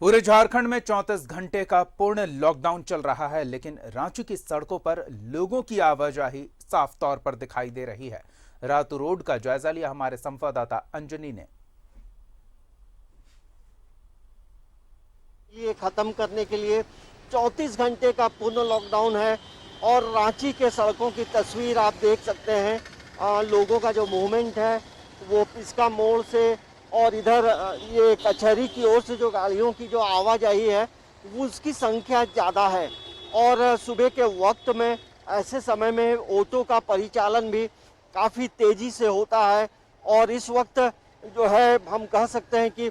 पूरे झारखंड में 34 घंटे का पूर्ण लॉकडाउन चल रहा है, लेकिन रांची की सड़कों पर लोगों की आवाजाही साफ तौर पर दिखाई दे रही है। रातू रोड का जायजा लिया हमारे संवाददाता अंजनी ने। ये खत्म करने के लिए 34 घंटे का पूर्ण लॉकडाउन है और रांची के सड़कों की तस्वीर आप देख सकते हैं। लोगों का जो मूवमेंट है वो पिस्का मोड़ से और इधर ये कचहरी की ओर से जो गाड़ियों की जो आवाजाही है वो उसकी संख्या ज़्यादा है। और सुबह के वक्त में ऐसे समय में ऑटो का परिचालन भी काफ़ी तेज़ी से होता है। और इस वक्त जो है हम कह सकते हैं कि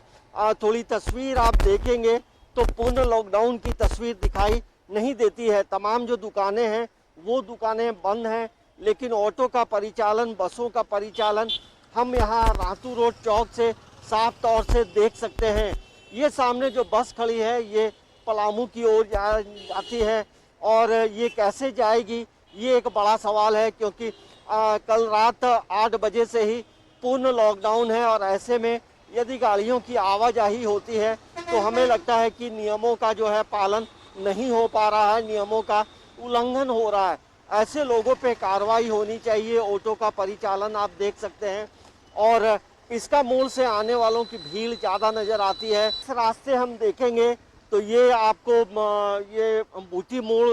थोड़ी तस्वीर आप देखेंगे तो पूर्ण लॉकडाउन की तस्वीर दिखाई नहीं देती है। तमाम जो दुकानें हैं वो दुकानें बंद हैं, लेकिन ऑटो का परिचालन, बसों का परिचालन हम यहाँ रातू रोड चौक से साफ तौर से देख सकते हैं। ये सामने जो बस खड़ी है ये पलामू की ओर जाती है और ये कैसे जाएगी ये एक बड़ा सवाल है, क्योंकि कल रात 8 बजे से ही पूर्ण लॉकडाउन है और ऐसे में यदि गाड़ियों की आवाजाही होती है तो हमें लगता है कि नियमों का जो है पालन नहीं हो पा रहा है, नियमों का उल्लंघन हो रहा है। ऐसे लोगों पे कार्रवाई होनी चाहिए। ऑटो का परिचालन आप देख सकते हैं और इसका मोड़ से आने वालों की भीड़ ज़्यादा नज़र आती है। इस रास्ते हम देखेंगे तो ये आपको ये बूटी मोड़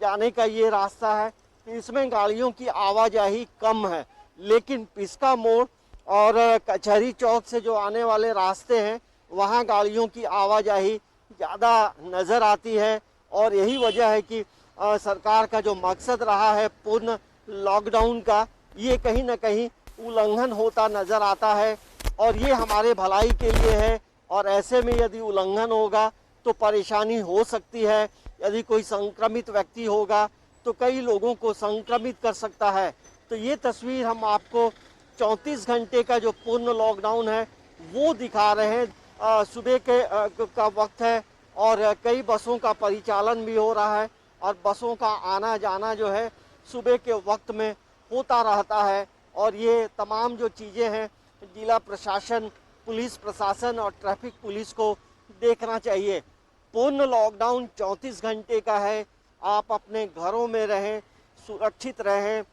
जाने का ये रास्ता है, इसमें गाड़ियों की आवाजाही कम है, लेकिन पिस्का मोड़ और कचहरी चौक से जो आने वाले रास्ते हैं वहाँ गाड़ियों की आवाजाही ज़्यादा नज़र आती है। और यही वजह है कि सरकार का जो मकसद रहा है पूर्ण लॉकडाउन का, ये कहीं ना कहीं उल्लंघन होता नज़र आता है और ये हमारे भलाई के लिए है। और ऐसे में यदि उल्लंघन होगा तो परेशानी हो सकती है। यदि कोई संक्रमित व्यक्ति होगा तो कई लोगों को संक्रमित कर सकता है। तो ये तस्वीर हम आपको 34 घंटे का जो पूर्ण लॉकडाउन है वो दिखा रहे हैं। सुबह का वक्त है और कई बसों का परिचालन भी हो रहा है और बसों का आना जाना जो है सुबह के वक्त में होता रहता है। और ये तमाम जो चीज़ें हैं जिला प्रशासन, पुलिस प्रशासन और ट्रैफिक पुलिस को देखना चाहिए। पूर्ण लॉकडाउन 34 घंटे का है। आप अपने घरों में रहें, सुरक्षित रहें,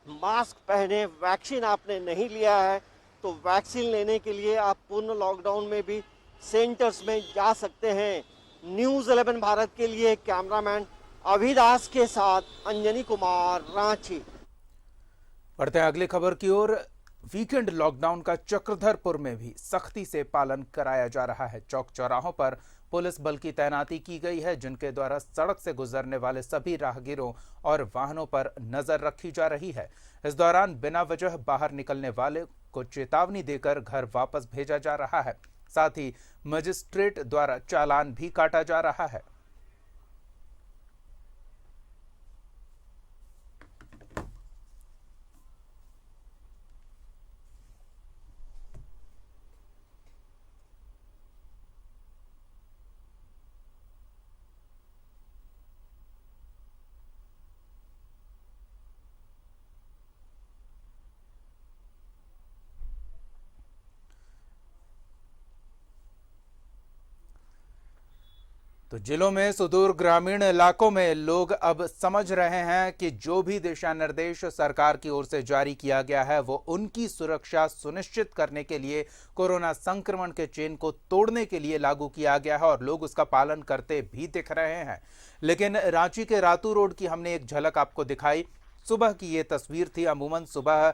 मास्क पहने। वैक्सीन आपने नहीं लिया है तो वैक्सीन लेने के लिए आप पूर्ण लॉकडाउन में भी सेंटर्स में जा सकते हैं। न्यूज़ 11 भारत के लिए कैमरामैन अभिदास के साथ अंजनी कुमार, रांची। बढ़ते हैं अगली खबर की ओर। वीकेंड लॉकडाउन का चक्रधरपुर में भी सख्ती से पालन कराया जा रहा है। चौक चौराहों पर पुलिस बल की तैनाती की गई है, जिनके द्वारा सड़क से गुजरने वाले सभी राहगीरों और वाहनों पर नजर रखी जा रही है। इस दौरान बिना वजह बाहर निकलने वाले को चेतावनी देकर घर वापस भेजा जा रहा है। साथ ही मजिस्ट्रेट द्वारा चालान भी काटा जा रहा है। तो जिलों में सुदूर ग्रामीण इलाकों में लोग अब समझ रहे हैं कि जो भी दिशा निर्देश सरकार की ओर से जारी किया गया है वो उनकी सुरक्षा सुनिश्चित करने के लिए, कोरोना संक्रमण के चेन को तोड़ने के लिए लागू किया गया है और लोग उसका पालन करते भी दिख रहे हैं। लेकिन रांची के रातू रोड की हमने एक झलक आपको दिखाई। सुबह की ये तस्वीर थी। अमूमन सुबह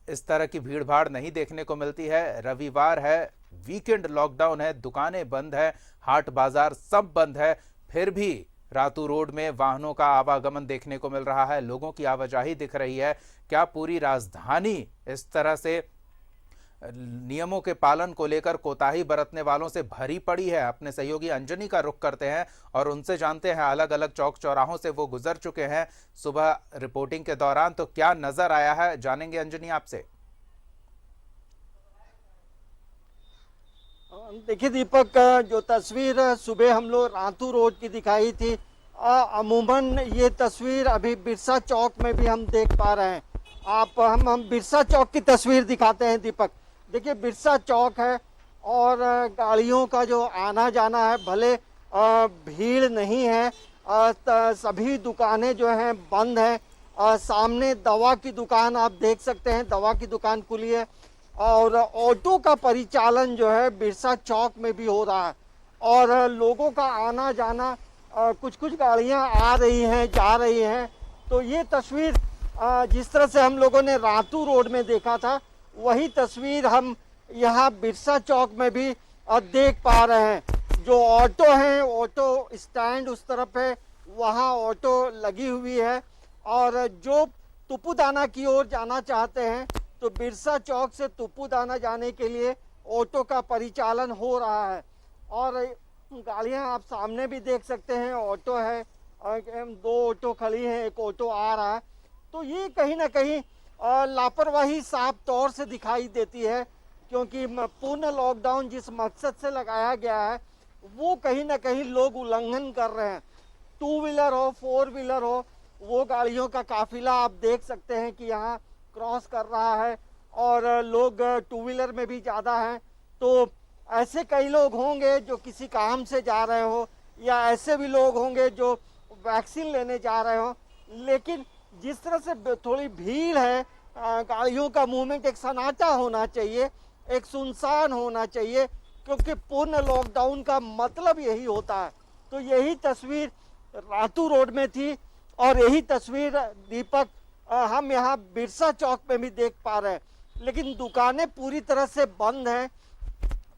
इस तरह की भीड़ भाड़ नहीं देखने को मिलती है। रविवार है, वीकेंड लॉकडाउन है, दुकानें बंद है, हाट बाजार सब बंद है, फिर भी रातू रोड में वाहनों का आवागमन देखने को मिल रहा है, लोगों की आवाजाही दिख रही है। क्या पूरी राजधानी इस तरह से नियमों के पालन को लेकर कोताही बरतने वालों से भरी पड़ी है? अपने सहयोगी अंजनी का रुख करते हैं और उनसे जानते हैं। अलग अलग चौक चौराहों से वो गुजर चुके हैं सुबह रिपोर्टिंग के दौरान, तो क्या नजर आया है, जानेंगे अंजनी आपसे। देखिए दीपक, जो तस्वीर सुबह हम लोग रातू रोड की दिखाई थी, अमूमन ये तस्वीर अभी बिरसा चौक में भी हम देख पा रहे हैं। हम बिरसा चौक की तस्वीर दिखाते हैं दीपक। देखिए बिरसा चौक है और गाड़ियों का जो आना जाना है, भले भीड़ नहीं है, सभी दुकानें जो हैं बंद हैं। सामने दवा की दुकान आप देख सकते हैं, दवा की दुकान खुली है। और ऑटो का परिचालन जो है बिरसा चौक में भी हो रहा है और लोगों का आना जाना, कुछ कुछ गाड़ियां आ रही हैं, जा रही हैं। तो ये तस्वीर जिस तरह से हम लोगों ने रातू रोड में देखा था, वही तस्वीर हम यहाँ बिरसा चौक में भी देख पा रहे हैं। जो ऑटो हैं, ऑटो स्टैंड उस तरफ है, वहाँ ऑटो लगी हुई है। और जो तुपुदाना की ओर जाना चाहते हैं तो बिरसा चौक से तुपुदाना जाने के लिए ऑटो का परिचालन हो रहा है। और गाड़ियां आप सामने भी देख सकते हैं, ऑटो है, दो ऑटो खड़ी हैं, एक ऑटो आ रहा है। तो ये कहीं ना कहीं लापरवाही साफ तौर से दिखाई देती है, क्योंकि पूर्ण लॉकडाउन जिस मकसद से लगाया गया है वो कहीं ना कहीं लोग उल्लंघन कर रहे हैं। 2 व्हीलर हो, 4 व्हीलर हो, वो गाड़ियों का काफिला आप देख सकते हैं कि यहाँ क्रॉस कर रहा है और लोग 2 व्हीलर में भी ज़्यादा हैं। तो ऐसे कई लोग होंगे जो किसी काम से जा रहे हो, या ऐसे भी लोग होंगे जो वैक्सीन लेने जा रहे हो। लेकिन जिस तरह से थोड़ी भीड़ है, गाड़ियों का मूवमेंट एक सन्नाटा होना चाहिए, एक सुनसान होना चाहिए, क्योंकि पूर्ण लॉकडाउन का मतलब यही होता है। तो यही तस्वीर रातू रोड में थी और यही तस्वीर दीपक हम यहाँ बिरसा चौक में भी देख पा रहे हैं। लेकिन दुकानें पूरी तरह से बंद हैं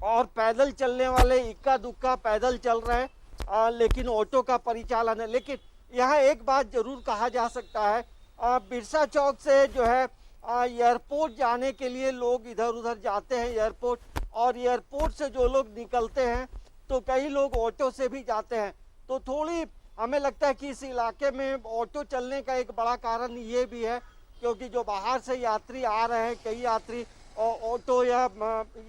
और पैदल चलने वाले इक्का दुक्का पैदल चल रहे हैं, लेकिन ऑटो का परिचालन है। लेकिन यहाँ एक बात जरूर कहा जा सकता है, बिरसा चौक से जो है एयरपोर्ट जाने के लिए लोग इधर उधर जाते हैं एयरपोर्ट, और एयरपोर्ट से जो लोग निकलते हैं तो कई लोग ऑटो से भी जाते हैं। तो थोड़ी हमें लगता है कि इस इलाके में ऑटो चलने का एक बड़ा कारण ये भी है, क्योंकि जो बाहर से यात्री आ रहे हैं, कई यात्री ऑटो या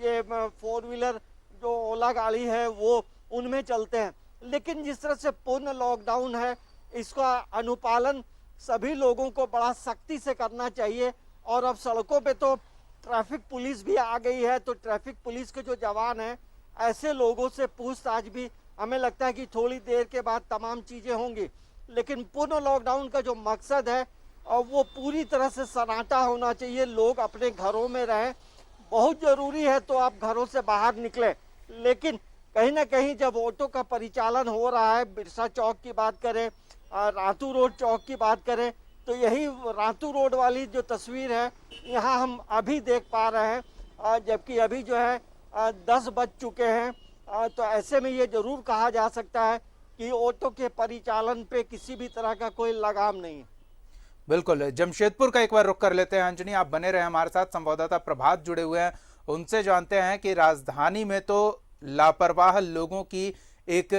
ये 4 व्हीलर जो ओला गाड़ी है वो उनमें चलते हैं। लेकिन जिस तरह से पूर्ण लॉकडाउन है, इसका अनुपालन सभी लोगों को बड़ा सख्ती से करना चाहिए। और अब सड़कों पे तो ट्रैफिक पुलिस भी आ गई है, तो ट्रैफिक पुलिस के जो जवान हैं, ऐसे लोगों से पूछताछ भी हमें लगता है कि थोड़ी देर के बाद तमाम चीज़ें होंगी। लेकिन पूर्ण लॉकडाउन का जो मकसद है वो पूरी तरह से सन्नाटा होना चाहिए, लोग अपने घरों में रहें। बहुत ज़रूरी है तो आप घरों से बाहर निकलें, लेकिन कहीं ना कहीं जब ऑटो का परिचालन हो रहा है, बिरसा चौक की बात करें, रातू रोड चौक की बात करें, तो यही रातू रोड वाली जो तस्वीर है यहाँ हम अभी देख पा रहे हैं, जबकि अभी जो है 10 बज चुके हैं। तो ऐसे में ये जरूर कहा जा सकता है कि ऑटो के परिचालन पे किसी भी तरह का कोई लगाम नहीं है। बिल्कुल, जमशेदपुर का एक बार रुख कर लेते हैं। अंजनी, आप बने रहे हमारे साथ, संवाददाता प्रभात जुड़े हुए हैं, उनसे जानते हैं कि राजधानी में तो लापरवाह लोगों की एक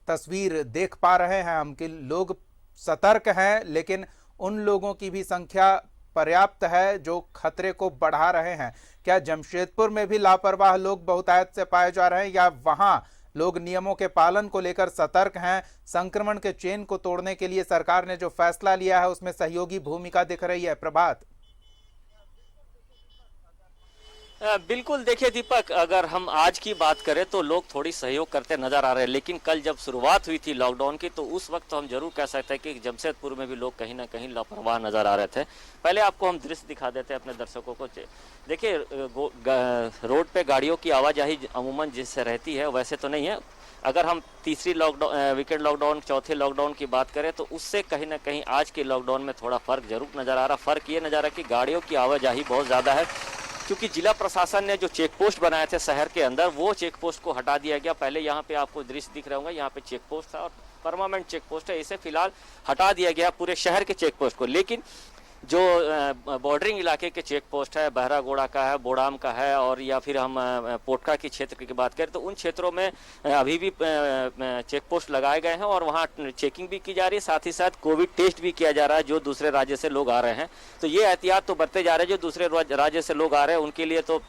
तस्वीर देख पा रहे हैं हम कि लोग सतर्क हैं, लेकिन उन लोगों की भी संख्या पर्याप्त है जो खतरे को बढ़ा रहे हैं। क्या जमशेदपुर में भी लापरवाह लोग बहुतायत से पाए जा रहे हैं, या वहां लोग नियमों के पालन को लेकर सतर्क हैं? संक्रमण के चेन को तोड़ने के लिए सरकार ने जो फैसला लिया है उसमें सहयोगी भूमिका दिख रही है। प्रभात। बिल्कुल, देखिए दीपक, अगर हम आज की बात करें तो लोग थोड़ी सहयोग करते नजर आ रहे हैं, लेकिन कल जब शुरुआत हुई थी लॉकडाउन की तो उस वक्त तो हम जरूर कह सकते हैं कि जमशेदपुर में भी लोग कहीं ना कहीं लापरवाह नजर आ रहे थे। पहले आपको हम दृश्य दिखा देते हैं अपने दर्शकों को। देखिए, रोड पे गाड़ियों की आवाजाही अमूमन जिससे रहती है वैसे तो नहीं है। अगर हम तीसरी वीकेंड लॉकडाउन, चौथे लॉकडाउन की बात करें तो उससे कहीं ना कहीं आज के लॉकडाउन में थोड़ा फर्क जरूर नजर आ रहा। फर्क ये नजर आ रहा कि गाड़ियों की आवाजाही बहुत ज़्यादा है, क्योंकि जिला प्रशासन ने जो चेक पोस्ट बनाए थे शहर के अंदर, वो चेक पोस्ट को हटा दिया गया। पहले यहाँ पे आपको दृश्य दिख रहा होगा, यहाँ पे चेक पोस्ट था और परमानेंट चेक पोस्ट है, इसे फिलहाल हटा दिया गया पूरे शहर के चेक पोस्ट को। लेकिन जो बॉर्डरिंग इलाके के चेक पोस्ट है, बहरागोड़ा का है, बोड़ाम का है, और या फिर हम पोटका की क्षेत्र की बात करें तो उन क्षेत्रों में अभी भी चेक पोस्ट लगाए गए हैं और वहाँ चेकिंग भी की जा रही है, साथ ही साथ कोविड टेस्ट भी किया जा रहा है जो दूसरे राज्य से लोग आ रहे हैं। तो ये एहतियात तो बरते जा रहे हैं। जो दूसरे राज्य से लोग आ रहे हैं उनके लिए तो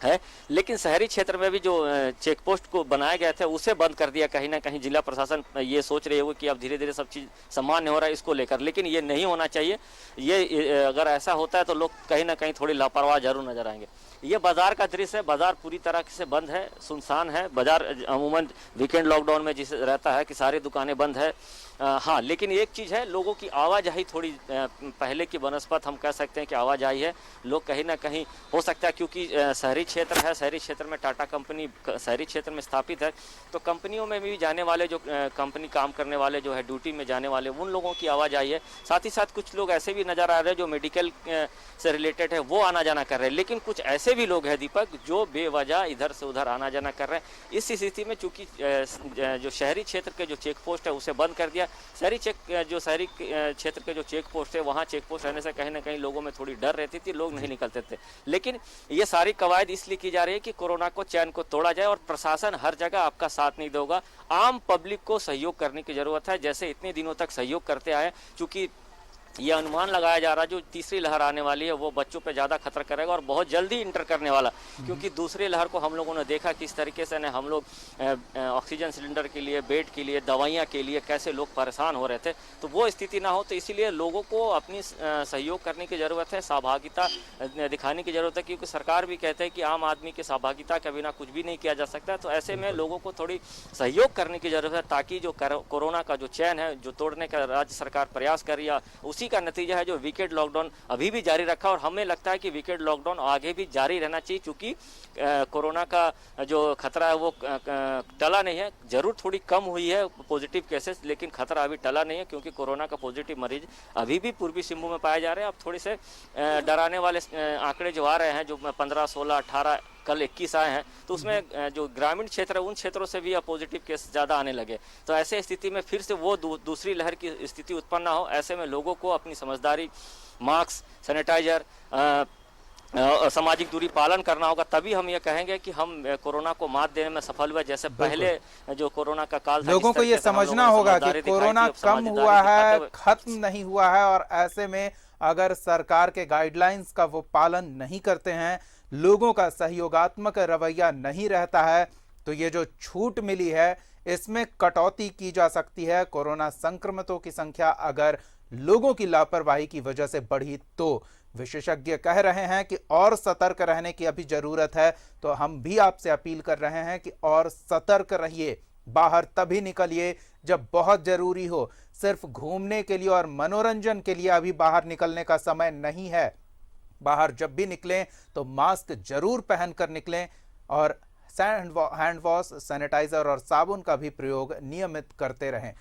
है। लेकिन शहरी क्षेत्र में भी जो चेक पोस्ट को बनाए गए थे उसे बंद कर दिया। कहीं ना कहीं जिला प्रशासन ये सोच रही होगी कि अब धीरे धीरे सब चीज़ सामान्य हो रहा है इसको लेकर, लेकिन ये नहीं होना चाहिए। ये अगर ऐसा होता है तो लोग कहीं ना कहीं थोड़ी लापरवाह जरूर नजर आएंगे। ये बाजार का दृश्य है, बाजार पूरी तरह से बंद है, सुनसान है। बाजार अमूमन वीकेंड लॉकडाउन में जिसे रहता है कि सारी दुकानें बंद है। हाँ, लेकिन एक चीज़ है, लोगों की आवाजाही थोड़ी पहले की बनस्पत हम कह सकते हैं कि आवाजाही है। लोग कहीं ना कहीं हो सकता है क्योंकि शहरी क्षेत्र है, शहरी क्षेत्र में टाटा कंपनी शहरी क्षेत्र में स्थापित है, तो कंपनियों में भी जाने वाले जो कंपनी काम करने वाले जो है ड्यूटी में जाने वाले उन लोगों की आवाजाही है। साथ ही साथ कुछ लोग ऐसे भी नज़र आ रहे हैं जो मेडिकल से रिलेटेड है वो आना जाना कर रहे हैं। लेकिन कुछ ऐसे भी लोग हैं दीपक जो बेवजह इधर से उधर आना जाना कर रहे हैं। इस स्थिति में चूंकि जो शहरी क्षेत्र के जो चेक पोस्ट है उसे बंद कर दिया। शहरी क्षेत्र के जो चेक पोस्ट है वहाँ चेक पोस्ट रहने से कहीं ना कहीं लोगों में थोड़ी डर रहती थी, लोग नहीं निकलते थे। लेकिन ये सारी कवायद इसलिए की जा रही है कि कोरोना को चैन को तोड़ा जाए और प्रशासन हर जगह आपका साथ नहीं देगा। आम पब्लिक को सहयोग करने की जरूरत है, जैसे इतने दिनों तक सहयोग करते आए। चूंकि ये अनुमान लगाया जा रहा है जो तीसरी लहर आने वाली है वो बच्चों पे ज़्यादा खतरा करेगा और बहुत जल्दी इंटर करने वाला, क्योंकि दूसरी लहर को हम लोगं ने देखा किस तरीके से हम लोग ऑक्सीजन सिलेंडर के लिए, बेड के लिए, दवाइयाँ के लिए कैसे लोग परेशान हो रहे थे। तो वो स्थिति ना हो, तो इसीलिए लोगों को अपनी सहयोग करने की ज़रूरत है, सहभागिता दिखाने की ज़रूरत है, क्योंकि सरकार भी कहते हैं कि आम आदमी की सहभागिता के बिना कुछ भी नहीं किया जा सकता। तो ऐसे में लोगों को थोड़ी सहयोग करने की ज़रूरत है ताकि जो कोरोना का जो चैन है जो तोड़ने का राज्य सरकार प्रयास कर रही है, उसी का नतीजा है जो वीकेंड लॉकडाउन अभी भी जारी रखा। और हमें लगता है कि वीकेंड लॉकडाउन आगे भी जारी रहना चाहिए, क्योंकि कोरोना का जो खतरा है वो टला नहीं है। जरूर थोड़ी कम हुई है पॉजिटिव केसेस, लेकिन खतरा अभी टला नहीं है, क्योंकि कोरोना का पॉजिटिव मरीज अभी भी पूर्वी सिंहभूम में पाए जा रहे हैं। अब थोड़े से डराने वाले आंकड़े जो आ रहे हैं, जो 15, 16, 18, कल 21 आए हैं, तो उसमें जो ग्रामीण क्षेत्र है उन क्षेत्रों से भी अब पॉजिटिव केस ज़्यादा आने लगे। तो ऐसे स्थिति में फिर से वो दूसरी लहर की स्थिति उत्पन्न ना हो, ऐसे में लोगों को अपनी समझदारी, मास्क, सैनिटाइजर, सामाजिक दूरी पालन करना होगा। तभी हम ये कहेंगे कि हम कोरोना को मात देने में सफल हुए। जैसे पहले जो कोरोना का काल था, लोगों को ये समझना होगा कि कोरोना कम हुआ है, खत्म नहीं हुआ है, और ऐसे में अगर सरकार के गाइडलाइंस का वो पालन नहीं करते हैं, लोगों का सहयोगात्मक रवैया नहीं रहता है, तो ये जो छूट मिली है इसमें कटौती की जा सकती है। कोरोना संक्रमितों की संख्या अगर लोगों की लापरवाही की वजह से बढ़ी तो विशेषज्ञ कह रहे हैं कि और सतर्क रहने की अभी जरूरत है। तो हम भी आपसे अपील कर रहे हैं कि और सतर्क रहिए, बाहर तभी निकलिए जब बहुत जरूरी हो। सिर्फ घूमने के लिए और मनोरंजन के लिए अभी बाहर निकलने का समय नहीं है। बाहर जब भी निकलें तो मास्क जरूर पहनकर निकलें और हैंड वॉश, सैनिटाइजर और साबुन का भी प्रयोग नियमित करते रहें।